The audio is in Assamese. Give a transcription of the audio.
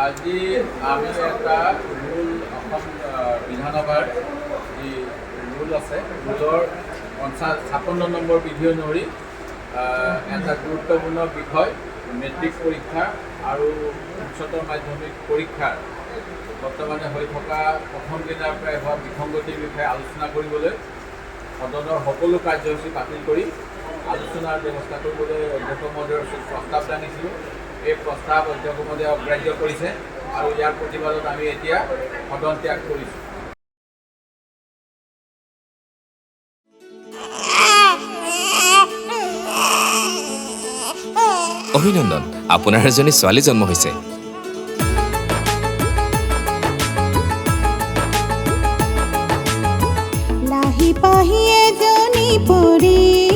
আজি আমি এটা ৰুল অসম বিধানসভাৰ যি ৰুল আছে ৰুলৰ 56 নম্বৰ বিধি অনুসৰি এটা গুৰুত্বপূৰ্ণ বিষয় মেট্ৰিক পৰীক্ষা আৰু উচ্চতৰ মাধ্যমিক পৰীক্ষাৰ বৰ্তমানে হৈ থকা প্ৰথম দিনাৰ পৰাই হোৱা বিসংগতিৰ বিষয়ে আলোচনা কৰিবলৈ সদনৰ সকলো কাৰ্যসূচী বাতিল কৰি আলোচনাৰ ব্যৱস্থা কৰিবলৈ অধ্যক্ষ মহোদয়ৰ ওচৰত প্ৰস্তাৱ দাঙিছিলোঁ। এই প্ৰস্তাৱ অধ্যক্ষ মহোদয়ে অগ্ৰাহ্য কৰিছে আৰু ইয়াৰ প্ৰতিবাদত আমি এতিয়া সদন ত্যাগ কৰিছোঁ। অভিনন্দন, আপোনাৰ এজনী ছোৱালী জন্ম হৈছে। লাহি পাহি এজনী পৰী